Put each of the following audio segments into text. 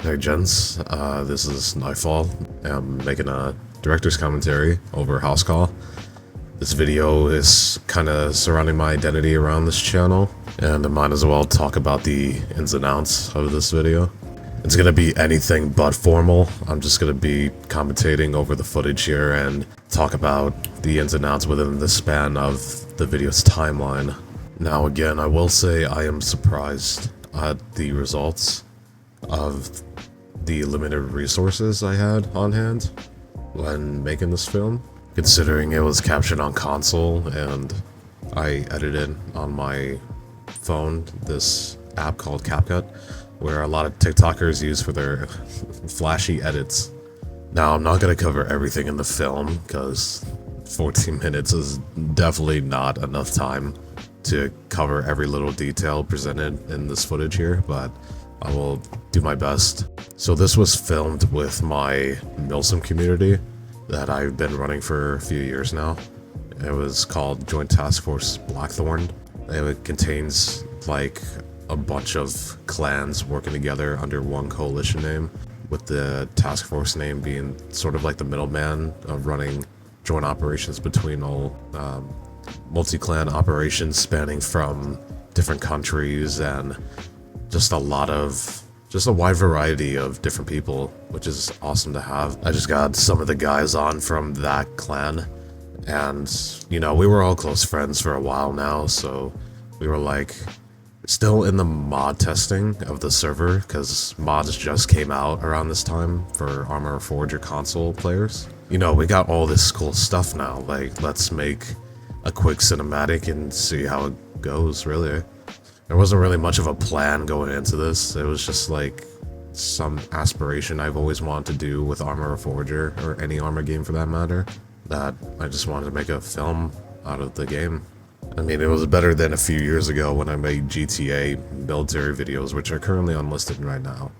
Hey gents, this is Nightfall. I'm making a director's commentary over House Call. This video is kind of surrounding my identity around this channel, and I might as well talk about the ins and outs of this video. It's gonna be anything but formal. I'm just gonna be commentating over the footage here and talk about the ins and outs within the span of the video's timeline. Now again, I will say I am surprised at the results of the limited resources I had on hand when making this film, considering it was captured on console and I edited on my phone, this app called CapCut, where a lot of TikTokers use for their flashy edits. Now, I'm not going to cover everything in the film, because 14 minutes is definitely not enough time to cover every little detail presented in this footage here, but I will do my best. So this was filmed with my MILSIM community that I've been running for a few years now. It was called Joint Task Force Blackthorn. It contains like a bunch of clans working together under one coalition name, with the task force name being sort of like the middleman of running joint operations between all multi-clan operations spanning from different countries and just a wide variety of different people, which is awesome to have. I just got some of the guys on from that clan, and you know, we were all close friends for a while now, so we were like still in the mod testing of the server, because mods just came out around this time for Arma Reforger console players. You know, we got all this cool stuff now, like let's make a quick cinematic and see how it goes, really. There wasn't really much of a plan going into this. It was just like some aspiration I've always wanted to do with Arma Reforger, or any Arma game for that matter, that I just wanted to make a film out of the game. I mean, it was better than a few years ago when I made GTA military videos, which are currently unlisted right now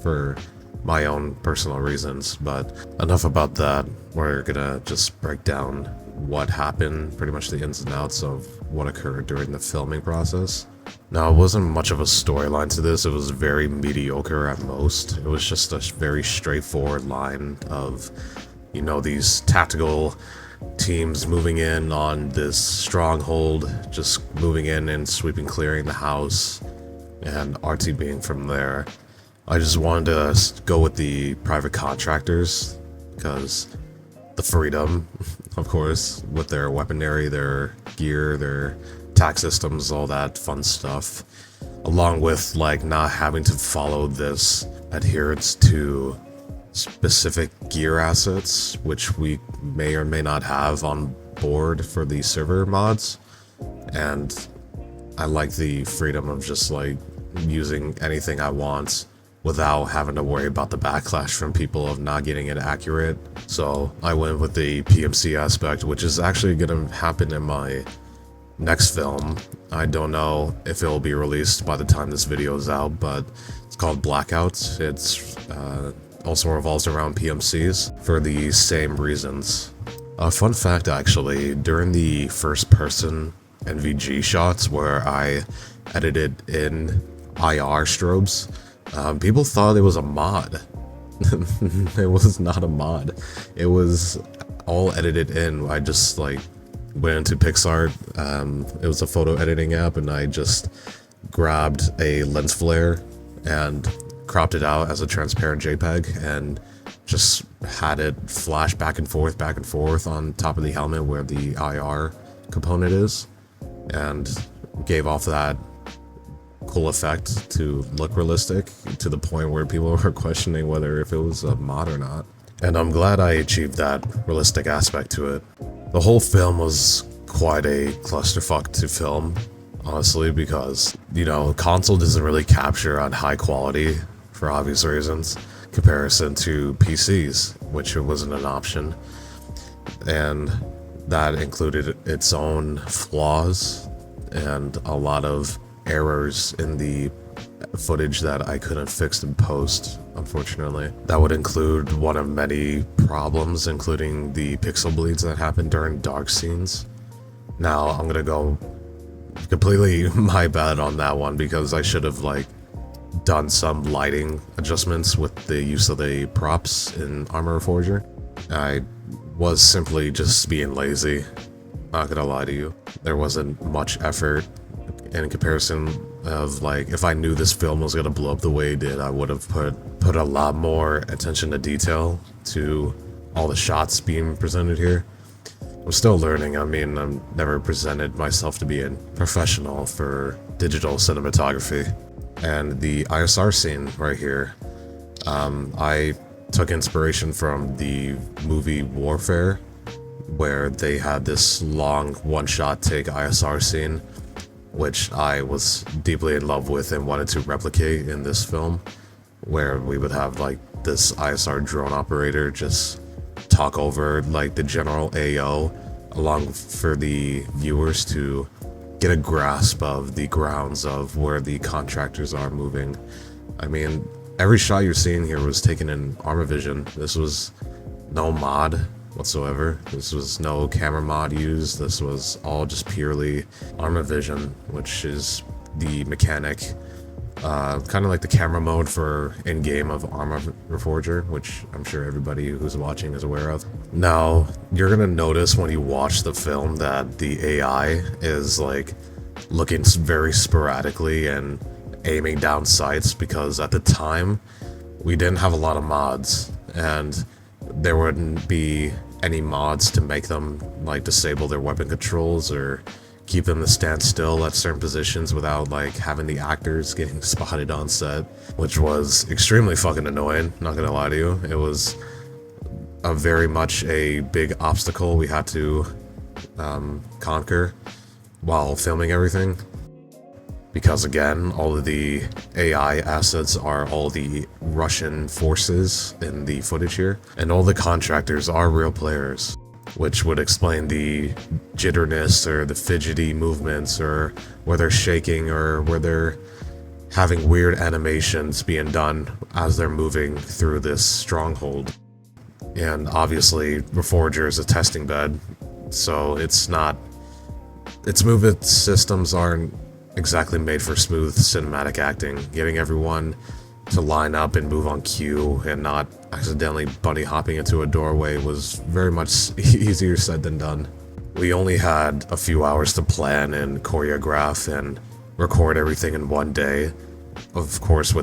for my own personal reasons, but enough about that. We're gonna just break down what happened, pretty much the ins and outs of what occurred during the filming process. Now, it wasn't much of a storyline to this. It was very mediocre at most. It was just a very straightforward line of, you know, these tactical teams moving in on this stronghold, just moving in and sweeping, clearing the house, and RTBing from there. I just wanted to go with the private contractors, because the freedom, of course, with their weaponry, their gear, their tax systems, all that fun stuff, along with like not having to follow this adherence to specific gear assets, which we may or may not have on board for the server mods. And I like the freedom of just like using anything I want without having to worry about the backlash from people of not getting it accurate. So I went with the PMC aspect, which is actually gonna happen in my next film. I don't know if it will be released by the time this video is out, but it's called Blackout. It's also revolves around PMCs for the same reasons. A fun fact, actually, during the first person NVG shots where I edited in IR strobes, people thought it was a mod. It was not a mod. It was all edited in. I just like went into PixArt. It was a photo editing app, and I just grabbed a lens flare and cropped it out as a transparent JPEG and just had it flash back and forth on top of the helmet where the IR component is, and gave off that cool effect to look realistic, to the point where people were questioning whether if it was a mod or not. And I'm glad I achieved that realistic aspect to it. The whole film was quite a clusterfuck to film, honestly, because, you know, console doesn't really capture on high quality for obvious reasons, comparison to PCs, which wasn't an option. And that included its own flaws and a lot of errors in the footage that I couldn't fix in post, unfortunately. That would include one of many problems, including the pixel bleeds that happen during dark scenes. Now, I'm gonna go completely my bad on that one, because I should have like done some lighting adjustments with the use of the props in Arma Reforger. I was simply just being lazy, not gonna lie to you. There wasn't much effort in comparison of, like, if I knew this film was gonna blow up the way it did, I would have put a lot more attention to detail to all the shots being presented here. I'm still learning. I mean, I've never presented myself to be a professional for digital cinematography. And the ISR scene right here, I took inspiration from the movie Warfare, where they had this long one-shot take ISR scene, which I was deeply in love with and wanted to replicate in this film, where we would have like this ISR drone operator just talk over like the general AO along for the viewers to get a grasp of the grounds of where the contractors are moving. I mean, every shot you're seeing here was taken in Arma Vision. This was no mod whatsoever. This was no camera mod used. This was all just purely Arma Vision, which is the mechanic, kind of like the camera mode for in-game of Arma Reforger, which I'm sure everybody who's watching is aware of. Now, you're gonna notice when you watch the film that the AI is like looking very sporadically and aiming down sights, because at the time we didn't have a lot of mods, and there wouldn't be any mods to make them like disable their weapon controls or keep them to stand still at certain positions without like having the actors getting spotted on set, which was extremely fucking annoying, not gonna lie to you. It was a very much a big obstacle we had to conquer while filming everything, because again, all of the AI assets are all the Russian forces in the footage here, and all the contractors are real players, which would explain the jitterness or the fidgety movements, or where they're shaking, or where they're having weird animations being done as they're moving through this stronghold. And obviously, Reforger is a testing bed, so its movement systems aren't exactly made for smooth cinematic acting. Getting everyone to line up and move on cue and not accidentally bunny hopping into a doorway was very much easier said than done. We only had a few hours to plan and choreograph and record everything in one day. Of course,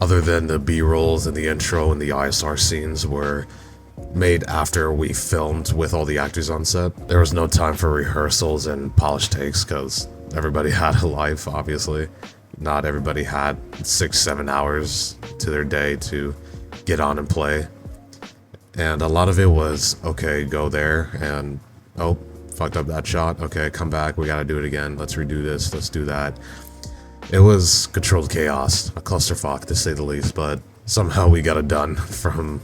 other than the B-rolls and the intro and the ISR scenes were made after we filmed with all the actors on set, there was no time for rehearsals and polished takes because everybody had a life, obviously. Not everybody had 6-7 hours to their day to get on and play. And a lot of it was, okay, go there, and oh, fucked up that shot, okay, come back, we gotta do it again, let's redo this, let's do that. It was controlled chaos, a clusterfuck to say the least, but somehow we got it done from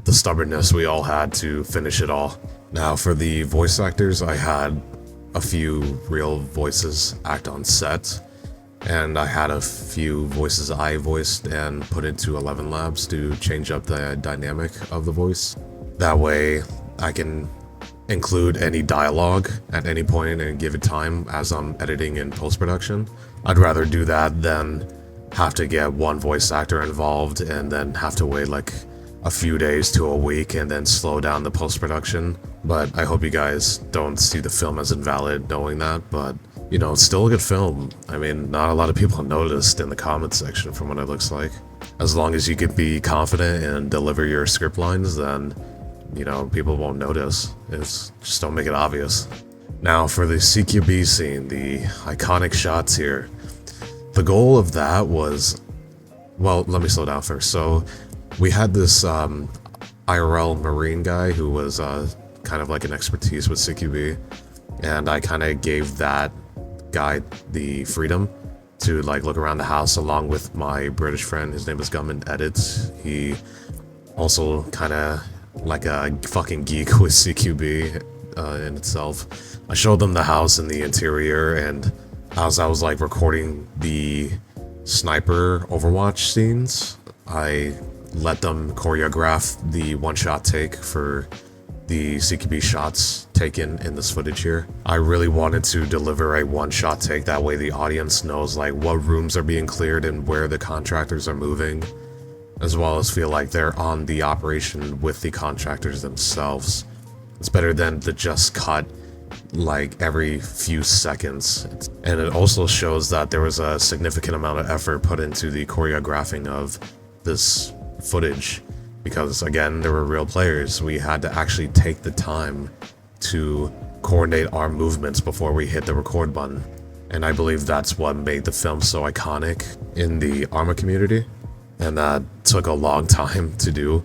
the stubbornness we all had to finish it all. Now, for the voice actors, I had a few real voices act on set, and I had a few voices I voiced and put into 11 Labs to change up the dynamic of the voice. That way, I can include any dialogue at any point and give it time as I'm editing in post-production. I'd rather do that than have to get one voice actor involved and then have to wait like a few days to a week and then slow down the post-production. But I hope you guys don't see the film as invalid knowing that, but you know, it's still a good film. I mean, not a lot of people noticed in the comments section from what it looks like. As long as you can be confident and deliver your script lines, then, you know, people won't notice. Just don't make it obvious. Now, for the CQB scene, the iconic shots here, the goal of that was, well, let me slow down first. So, we had this IRL Marine guy who was kind of like an expertise with CQB, and I kind of gave that guy the freedom to like look around the house along with my British friend. His name is Gumman Edits. He also kind of like a fucking geek with CQB in itself. I showed them the house and the interior, and as I was like recording the sniper Overwatch scenes, I let them choreograph the one-shot take for the CQB shots taken in this footage here. I really wanted to deliver a one-shot take, that way the audience knows like what rooms are being cleared and where the contractors are moving, as well as feel like they're on the operation with the contractors themselves. It's better than the just cut like every few seconds. And it also shows that there was a significant amount of effort put into the choreographing of this footage, because again, there were real players. We had to actually take the time to coordinate our movements before we hit the record button. And I believe that's what made the film so iconic in the Arma community. And that took a long time to do,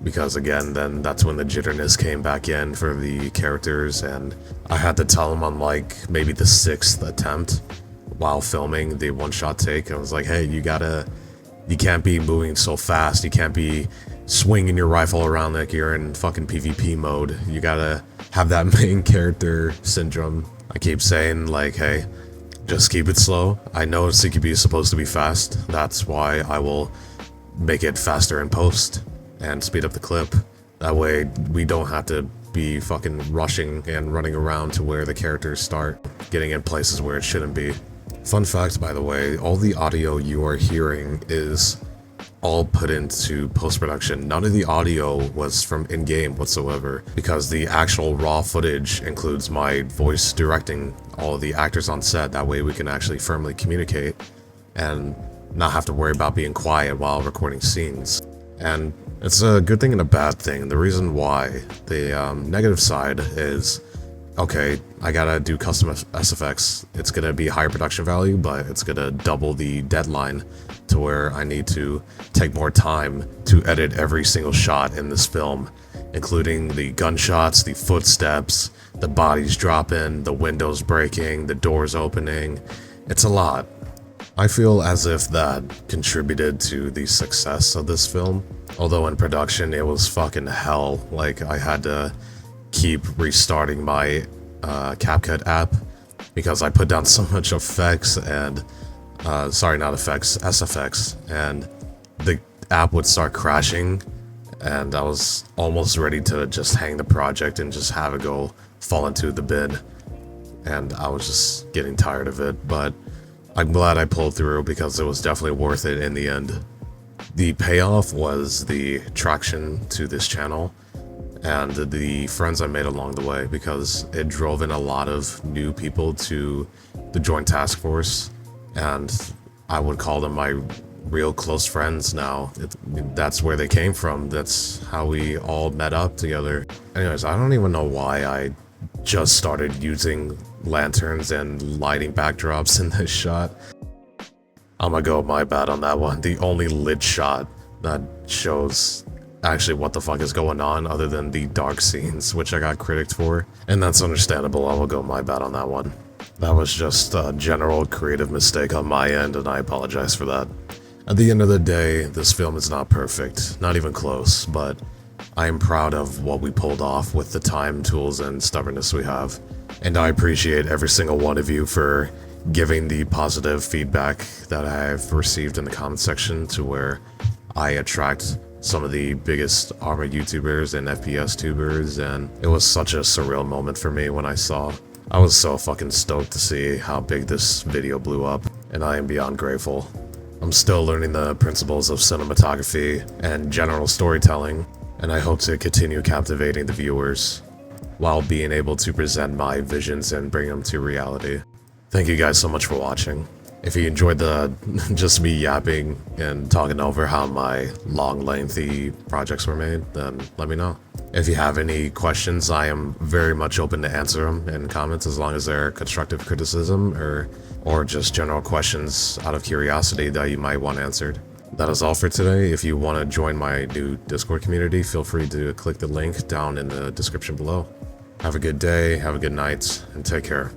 because again, then that's when the jitterness came back in for the characters, and I had to tell them on like maybe the 6th attempt while filming the one-shot take. I was like, hey, you can't be moving so fast, you can't be swinging your rifle around like you're in fucking PvP mode. You gotta have that main character syndrome. I keep saying like, hey, just keep it slow. I know CQB is supposed to be fast, that's why I will make it faster in post and speed up the clip. That way we don't have to be fucking rushing and running around to where the characters start getting in places where it shouldn't be. Fun fact, by the way, all the audio you are hearing is all put into post-production. None of the audio was from in-game whatsoever, because the actual raw footage includes my voice directing all of the actors on set. That way we can actually firmly communicate and not have to worry about being quiet while recording scenes. And it's a good thing and a bad thing. The reason why, the negative side is, okay, I gotta do custom SFX. It's gonna be higher production value, but it's gonna double the deadline to where I need to take more time to edit every single shot in this film, including the gunshots, the footsteps, the bodies dropping, the windows breaking, the doors opening. It's a lot. I feel as if that contributed to the success of this film. Although in production it was fucking hell. Like, I had to keep restarting my CapCut app because I put down so much effects and sorry, not effects, SFX, and the app would start crashing, and I was almost ready to just hang the project and just have it go fall into the bin, and I was just getting tired of it. But I'm glad I pulled through, because it was definitely worth it in the end. The payoff was the traction to this channel and the friends I made along the way, because it drove in a lot of new people to the Joint Task Force, and I would call them my real close friends now. That's where they came from. That's how we all met up together. Anyways, I don't even know why I just started using lanterns and lighting backdrops in this shot. I'm gonna go my bad on that one. The only lit shot that shows actually what the fuck is going on, other than the dark scenes, which I got critiqued for, and that's understandable. I will go my bad on that one. That was just a general creative mistake on my end, and I apologize for that. At the end of the day, this film is not perfect, not even close, but I am proud of what we pulled off with the time, tools, and stubbornness we have. And I appreciate every single one of you for giving the positive feedback that I've received in the comment section, to where I attract some of the biggest Arma YouTubers and FPS tubers, and it was such a surreal moment for me when I saw. I was so fucking stoked to see how big this video blew up, and I am beyond grateful. I'm still learning the principles of cinematography and general storytelling, and I hope to continue captivating the viewers while being able to present my visions and bring them to reality. Thank you guys so much for watching. If you enjoyed the just me yapping and talking over how my long, lengthy projects were made, then let me know. If you have any questions, I am very much open to answer them in comments, as long as they're constructive criticism or just general questions out of curiosity that you might want answered. That is all for today. If you want to join my new Discord community, feel free to click the link down in the description below. Have a good day, have a good night, and take care.